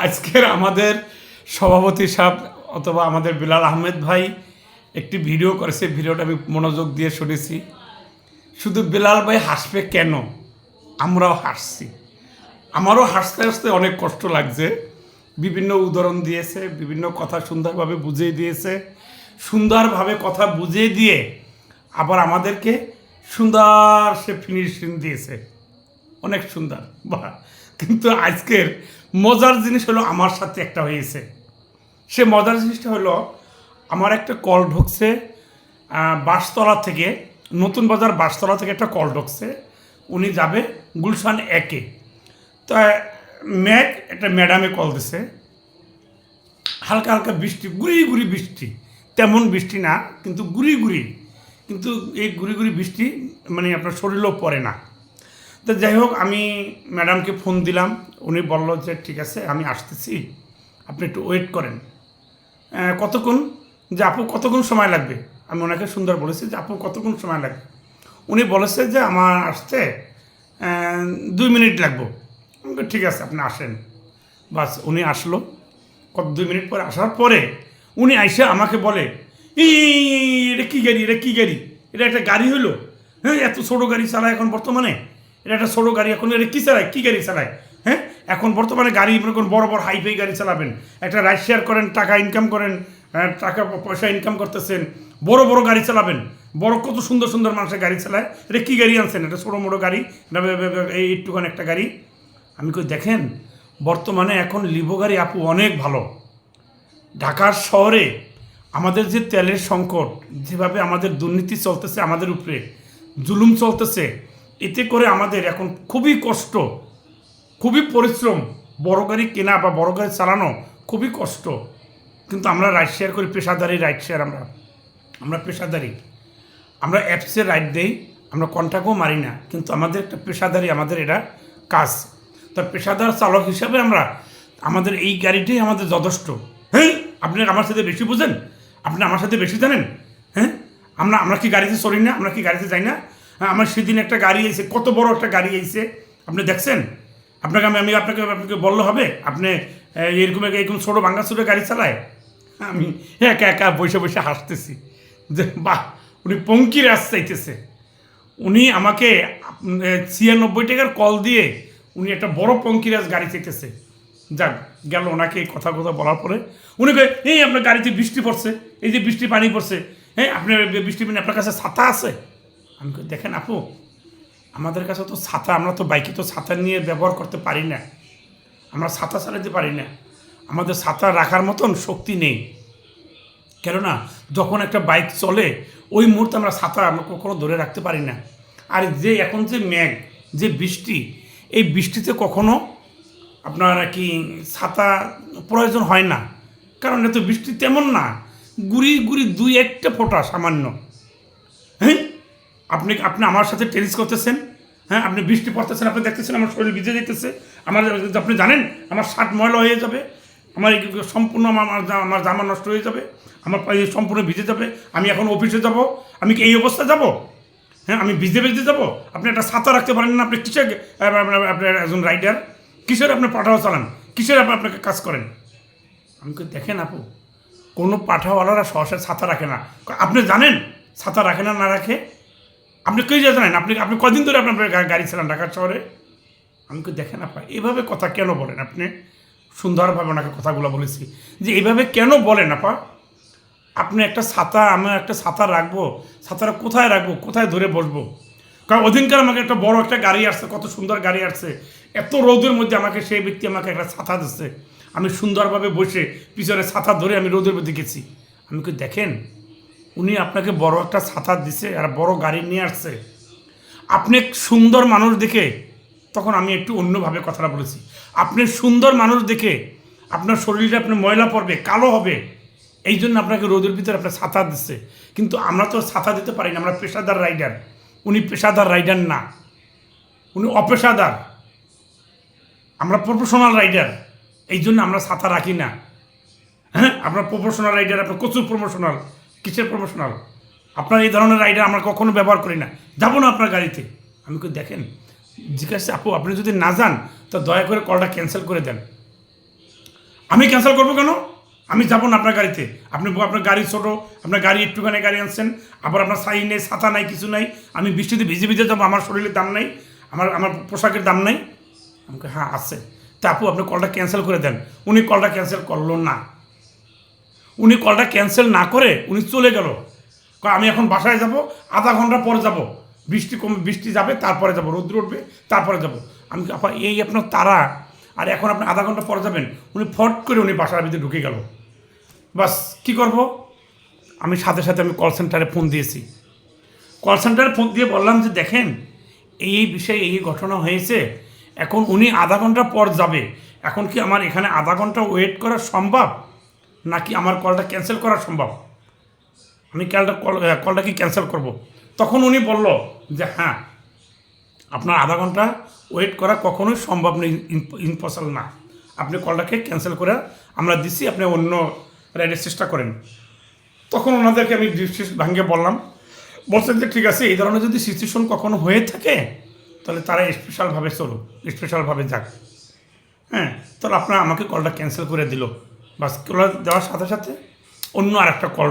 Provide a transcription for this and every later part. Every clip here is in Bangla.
আজকের আমাদের সভাপতি সাহেব অথবা আমাদের বিলাল আহমেদ ভাই একটি ভিডিও করেছে, ভিডিওটা আমি মনোযোগ দিয়ে শুনেছি। শুধু বিলাল ভাই হাসবে কেন, আমরাও হাসছি। আমারও হাসতে হাসতে অনেক কষ্ট লাগছে। বিভিন্ন উদাহরণ দিয়েছে, বিভিন্ন কথা সুন্দরভাবে বুঝিয়ে দিয়েছে, সুন্দরভাবে কথা বুঝিয়ে দিয়ে আবার আমাদেরকে সুন্দর সে ফিনিশিং দিয়েছে, অনেক সুন্দর। বাহ! কিন্তু আজকের মজার জিনিস হলো আমার সাথে একটা হয়েছে। সে মজার জিনিসটা হলো, আমার একটা কল ঢুকছে বাঁশতলা থেকে, নতুন বাজার বাঁশতলা থেকে একটা কল ঢুকছে। উনি যাবে গুলশান একে। তো একটা ম্যাডামে কল দিছে, হালকা হালকা বৃষ্টি, গুড়ি গুড়ি বৃষ্টি, তেমন বৃষ্টি না কিন্তু গুড়ি গুড়ি, কিন্তু এই গুড়ি গুড়ি বৃষ্টি মানে আপনার শরীরেও পড়ে না। তো যাই হোক, আমি ম্যাডামকে ফোন দিলাম, উনি বলল যে ঠিক আছে আমি আসতেছি, আপনি একটু ওয়েট করেন। কতক্ষণ? যে আপু কতক্ষণ সময় লাগবে? আমি ওনাকে সুন্দর বলেছি যে আপু কতক্ষণ সময় লাগবে? উনি বলেছে যে আমার আসতে 2 মিনিট লাগবে। আমি বললাম, ঠিক আছে আপনি আসেন। বাস উনি আসলো। 2 মিনিট পরে আসার পরে উনি আইসে আমাকে বলে, এটা কী গাড়ি, এটা কী গাড়ি, এটা একটা গাড়ি হলো? হ্যাঁ, এত ছোটো গাড়ি চালায় এখন বর্তমানে, এটা একটা ছোটো গাড়ি, এখন এটা কী চালায়, কী গাড়ি চালায়? হ্যাঁ, এখন বর্তমানে গাড়ি মনে করেন বড় বড় হাইফাই গাড়ি চালাবেন, একটা রাইড শেয়ার করেন, টাকা ইনকাম করেন, টাকা পয়সা ইনকাম করতেছেন, বড় বড় গাড়ি চালাবেন, বড় কত সুন্দর সুন্দর মানুষের গাড়ি চালায়, এটা কী গাড়ি আনছেন? এটা ছোটো মোটো গাড়ি, এই একটুখানি একটা গাড়ি। আমি কই দেখেন, বর্তমানে এখন লিভো গাড়ি আপু অনেক ভালো। ঢাকার শহরে আমাদের যে তেলের সংকট, যেভাবে আমাদের দুর্নীতি চলতেছে, আমাদের উপরে জুলুম চলতেছে, এতে করে আমাদের এখন খুবই কষ্ট, খুবই পরিশ্রম। বড় গাড়ি কেনা বা বড় গাড়ি চালানো খুবই কষ্ট। কিন্তু আমরা রাইড শেয়ার করি, পেশাদারি রাইড শেয়ার, আমরা পেশাদারি, আমরা অ্যাপসে রাইড দেই, আমরা কন্ট্রাক্টও মারি না, কিন্তু আমাদের একটা পেশাদারি, আমাদের এটা কাজ। তা পেশাদার চালক হিসাবে আমাদের এই গাড়িটাই আমাদের যথেষ্ট। হ্যাঁ, আপনি আমার সাথে বেশি বুঝেন, আপনি আমার সাথে বেশি জানেন। হ্যাঁ, আমরা কি গাড়িতে চলি না, আমরা কি গাড়িতে যাই না? হ্যাঁ, আমার সেদিন একটা গাড়ি এসে, কত বড় একটা গাড়ি এসে, আপনি দেখছেন? আপনাকে বললে হবে? আপনি এরকম ছোটো ভাঙ্গা ছোটো গাড়ি চালায়? আমি একা একা বসে বসে হাসতেছি যে বাহ, উনি পঙ্কি রাজ চাইতেছে। উনি আমাকে 96 টাকার কল দিয়ে উনি একটা বড় পঙ্কিরাজ গাড়ি চাইতেছে। যাক, গেল ওনাকে এই কথা বলার পরে উনি কয়ে, এই আপনার গাড়িতে বৃষ্টি পড়ছে, এই যে বৃষ্টি পানি পড়ছে, হ্যাঁ আপনার বৃষ্টি পানি, আপনার কাছে ছাতা আছে? আমি কই দেখেন আপু, আমাদের কাছে তো ছাতা, আমরা তো বাইকে তো ছাতা নিয়ে ব্যবহার করতে পারি না, আমরা ছাতা চালাতে পারি না, আমাদের ছাতা রাখার মতন শক্তি নেই। কেননা যখন একটা বাইক চলে ওই মুহূর্তে আমরা কখনো ধরে রাখতে পারি না। আর যে এখন যে মেঘ, যে বৃষ্টি, এই বৃষ্টিতে কখনো আপনার কি ছাতা প্রয়োজন হয় না, কারণ এত বৃষ্টি তেমন না, গুড়ি গুড়ি 2-1টা ফোঁটা সামান্য। হ্যাঁ, আপনি আমার সাথে টেনিস করতেছেন, হ্যাঁ আপনি বৃষ্টি পড়তেছেন, আপনি দেখতেছেন আমার শরীর ভিজে যেতেছে, আপনি জানেন আমার শার্ট ময়লা হয়ে যাবে, আমার সম্পূর্ণ আমার জামা নষ্ট হয়ে যাবে, আমার সম্পূর্ণ ভিজে যাবে, আমি এখন অফিসে যাব, আমি কি এই অবস্থা যাব? হ্যাঁ, আমি ভিজে ভিজে যাব? আপনি একটা ছাতা রাখতে পারেন না? আপনি কিসের, আপনার একজন রাইডার, কিসের আপনি পাঠাও চালান, কিসের আপনাকে কাজ করেন? আমি দেখেন আপু, কোনো পাঠাওয়ালারা সহসা ছাতা রাখে না। আপনি জানেন ছাতা রাখে না রাখে? আপনি কই জানেন? আপনি কদিন ধরে আপনার গাড়ি চালান ঢাকার শহরে? আমি দেখেন আপা, এভাবে কথা কেন বলেন আপনি? সুন্দরভাবে ওনাকে কথাগুলো বলেছি যে এইভাবে কেন বলেন আপা? আপনি একটা ছাতা, আমি একটা ছাতা রাখবো, ছাতাটা কোথায় রাখবো, কোথায় ধরে বসবো? কারণ ওদিনকার আমাকে একটা বড় একটা গাড়ি আসছে, কত সুন্দর গাড়ি আসছে, এত রোদের মধ্যে সেই ব্যক্তি আমাকে একটা ছাতা দিচ্ছে, আমি সুন্দরভাবে বসে পিছনে ছাতা ধরে আমি রোদের মধ্যে গেছি। আমি দেখেন, উনি আপনাকে বড় একটা ছাতা দিছে আর বড় গাড়ি নিয়ে আসছে, আপনি সুন্দর মানুষ দেখে, তখন আমি একটু অন্যভাবে কথাটা বলেছি, আপনি সুন্দর মানুষ দেখে আপনার শরীরটা আপনার ময়লা পড়বে, কালো হবে, এই জন্য আপনাকে রোদের ভিতরে আপনার ছাতা দিচ্ছে। কিন্তু আমরা তো ছাতা দিতে পারি না, আমরা পেশাদার রাইডার। উনি পেশাদার রাইডার না, উনি অপেশাদার, আমরা প্রফেশনাল রাইডার, এই জন্য আমরা ছাতা রাখি না। হ্যাঁ, আপনার প্রফেশনাল রাইডার, আপনার প্রচুর প্রমোশনাল, কিসের প্রমোশনাল? আপনার এই ধরনের রাইডার আমরা কখনো ব্যবহার করি না, যাবো না আপনার গাড়িতে। আমি দেখেন, জিজ্ঞাসা আপু আপনি যদি না যান তো দয়া করে কলটা ক্যান্সেল করে দেন। আমি ক্যান্সেল করবো কেন? আমি যাবো না আপনার গাড়িতে। আপনি আপনার গাড়ি ছোটো, আপনার গাড়ি একটুখানি গাড়ি আনছেন, আবার আপনার সাই নেই, ছাতা নাই, কিছু নাই, আমি বৃষ্টিতে ভিজে ভিজে যাবো, আমার শরীরের দাম নাই, আমার পোশাকের দাম নাই। আমাকে হ্যাঁ আছে। তা আপু আপনি কলটা ক্যান্সেল করে দেন। উনি কলটা ক্যান্সেল করলো না। উনি কলটা ক্যান্সেল না করে উনি চলে গেল। আমি এখন বাসায় যাব, আধা ঘন্টা পরে যাব, বৃষ্টি যাবে তারপরে যাব, রোদ্র উঠবে তারপরে যাব। আমি আপা এই আপনার তারা, আর এখন আপনি আধা ঘন্টা পরে যাবেন। উনি ফট করে উনি বাসার ভিতরে ঢুকে গেল। বাস কী করব? আমি সাথে সাথে আমি কল সেন্টারে ফোন দিয়েছি। কল সেন্টারে ফোন দিয়ে বললাম যে দেখেন এই বিষয়ে এই ঘটনা হয়েছে, এখন উনি আধা ঘন্টা পর যাবে, এখন কি আমার এখানে আধা ঘন্টা ওয়েট করা সম্ভব, নাকি আমার কলটা ক্যান্সেল করা সম্ভব? আমি কলটা কি ক্যান্সেল করব? তখন উনি বলল যে হ্যাঁ আপনার আধা ঘন্টা ওয়েট করা কখনোই সম্ভব নেই, ইম্পসিবল না, আপনি কলটাকে ক্যান্সেল করে আমরা দিচ্ছি, আপনি অন্য রাইডের চেষ্টা করেন। তখন ওনাদেরকে আমি ভাঙ্গে বললাম, বলছেন যে ঠিক আছে এই ধরনের যদি সিচুয়েশন কখনো হয়ে থাকে তাহলে তারা স্পেশালভাবে চলুক, স্পেশালভাবে যাক। হ্যাঁ, তাহলে আপনারা আমাকে কলটা ক্যান্সেল করে দিল। বাস কল দেওয়ার সাথে সাথে অন্য আরেকটা কল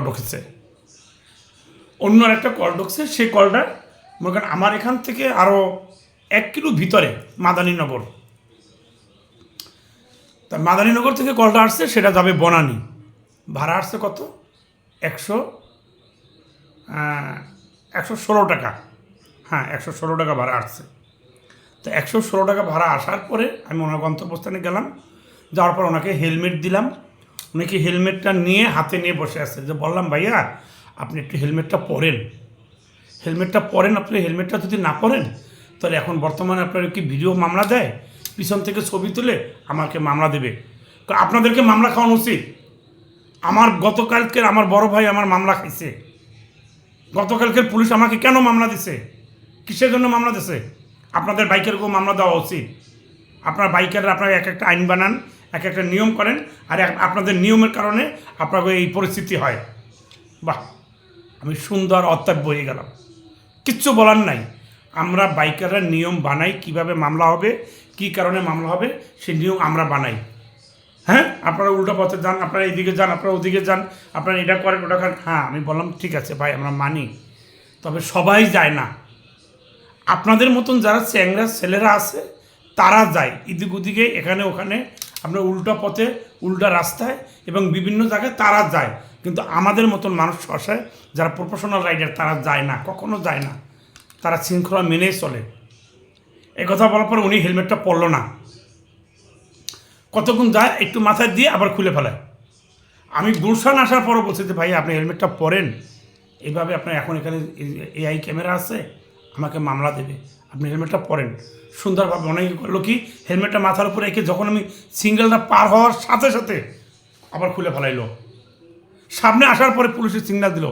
ঢুকেছে, সেই কলটা মনে করেন আমার এখান থেকে আরও 1 কিলো ভিতরে মাদানীনগর। তা মাদানীনগর থেকে কলটা আসছে, সেটা যাবে বনানী। ভাড়া আসছে কত? 116 টাকা। হ্যাঁ 116 টাকা ভাড়া আসছে। তো 116 টাকা ভাড়া আসার পরে আমি ওনার গন্তব্যস্থানে গেলাম। যাওয়ার পর ওনাকে হেলমেট দিলাম। উনি কি হেলমেটটা নিয়ে হাতে নিয়ে বসে আছে, যে বললাম ভাইয়া আপনি একটু হেলমেটটা পরেন, আপনি হেলমেটটা যদি না পরেন তাহলে এখন বর্তমানে আপনার কি ভিডিও মামলা দেয়, পিছন থেকে ছবি তুলে আমাকে মামলা দেবে। তো আপনাদেরকে মামলা খাওয়ানো উচিত। গতকালকের আমার বড় ভাই আমার মামলা খাইছে। গতকালকের পুলিশ আমাকে কেন মামলা দিছে, কিসের জন্য মামলা দিছে? আপনাদের বাইকেরকেও মামলা দেওয়া উচিত। আপনার বাইকাররা আপনারা এক একটা আইন বানান, এক একটা নিয়ম করেন, আর আপনাদের নিয়মের কারণে আপনাকে এই পরিস্থিতি হয়। বাহ, আমি সুন্দর অত্যব্য হয়ে গেলাম, কিচ্ছু বলার নাই। আমরা বাইকাররা নিয়ম বানাই, কিভাবে মামলা হবে, কি কারণে মামলা হবে, সেই নিয়ম আমরা বানাই। হ্যাঁ, আপনারা উল্টো পথে যান, আপনারা এইদিকে যান, আপনারা ওদিকে যান, আপনারা এটা করেন ওটা করেন। হ্যাঁ, আমি বললাম ঠিক আছে ভাই আমরা মানি, তবে সবাই যায় না। আপনাদের মতন যারা চ্যাংরা ছেলেরা আছে তারা যায় এদিক ওদিকে, এখানে ওখানে, আপনার উল্টো পথে, উল্টা রাস্তায় এবং বিভিন্ন জায়গায় তারা যায়। কিন্তু আমাদের মতন মানুষ শশায় যারা প্রফেশনাল রাইডার তারা যায় না, কখনো যায় না। তারা শৃঙ্খলা মেনেই চলে। এই কথা বলার পরে উনি হেলমেটটা পরল না। কতক্ষণ যায় একটু মাথায় দিয়ে আবার খুলে ফেলায়। আমি গুলশান আসার পরও বলছি যে ভাই আপনি হেলমেটটা পরেন, এইভাবে আপনার এখন এখানে এআই ক্যামেরা আছে, আমাকে মামলা দেবে, আপনি হেলমেটটা পরেন। সুন্দরভাবে অনেকে করলো কি, হেলমেটটা মাথার উপরে রেখে যখন আমি সিঙ্গেলটা পার হওয়ার সাথে সাথে আবার খুলে ফেলাইলো। সামনে আসার পরে পুলিশের সিগন্যাল দিল,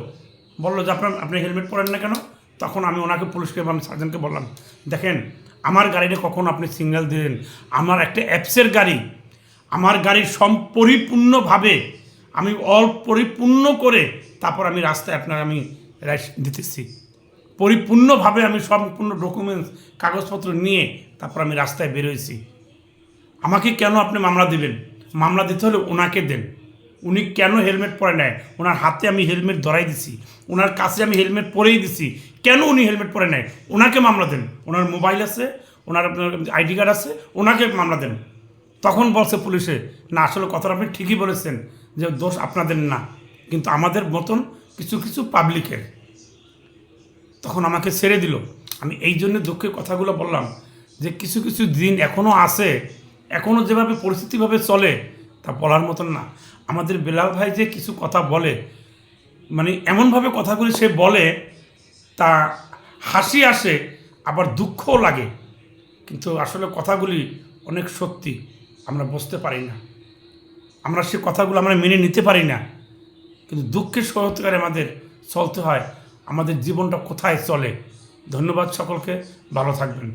বললো যে আপনি হেলমেট পরেন না কেন? তখন আমি ওনাকে পুলিশকে আমি সার্জেন্টকে বললাম, দেখেন আমার গাড়িটা কখন আপনি সিগন্যাল দিলেন? আমার একটা অ্যাপসের গাড়ি, আমার গাড়ির পরিপূর্ণভাবে আমি পরিপূর্ণ করে তারপর আমি রাস্তায় আমি রাইড দিতেছি। পরিপূর্ণভাবে আমি সম্পূর্ণ ডকুমেন্টস কাগজপত্র নিয়ে তারপর আমি রাস্তায় বেরোয়েছি। আমাকে কেন আপনি মামলা দেবেন? মামলা দিতে হলে ওনাকে দেন। উনি কেন হেলমেট পরে নেয়? ওনার হাতে আমি হেলমেট ধরাই দিছি, ওনার কাছে আমি হেলমেট পরেই দিছি, কেন উনি হেলমেট পরে নেয়? ওনাকে মামলা দেন। ওনার মোবাইল আছে, ওনার আইডি কার্ড আছে, ওনাকে মামলা দেন। তখন বলছে পুলিশে, না আসলে কথাটা আপনি ঠিকই বলেছেন যে দোষ আপনাদের না, কিন্তু আমাদের মতন কিছু কিছু পাবলিকের। তখন আমাকে ছেড়ে দিল। আমি এই জন্য দুঃখের কথাগুলো বললাম যে কিছু কিছু দিন এখনও আছে, এখনও যেভাবে পরিস্থিতিভাবে চলে তা বলার মতন না। আমাদের বেলাল ভাই যে কিছু কথা বলে, মানে এমনভাবে কথাগুলি সে বলে তা হাসি আসে আবার দুঃখও লাগে, কিন্তু আসলে কথাগুলি অনেক সত্যি, আমরা বুঝতে পারি না, আমরা সে কথাগুলো আমরা মেনে নিতে পারি না, কিন্তু দুঃখের সহকারে আমাদের চলতে হয়। আমাদের জীবনটা কোথায় চলে? ধন্যবাদ সকলকে, ভালো থাকবেন।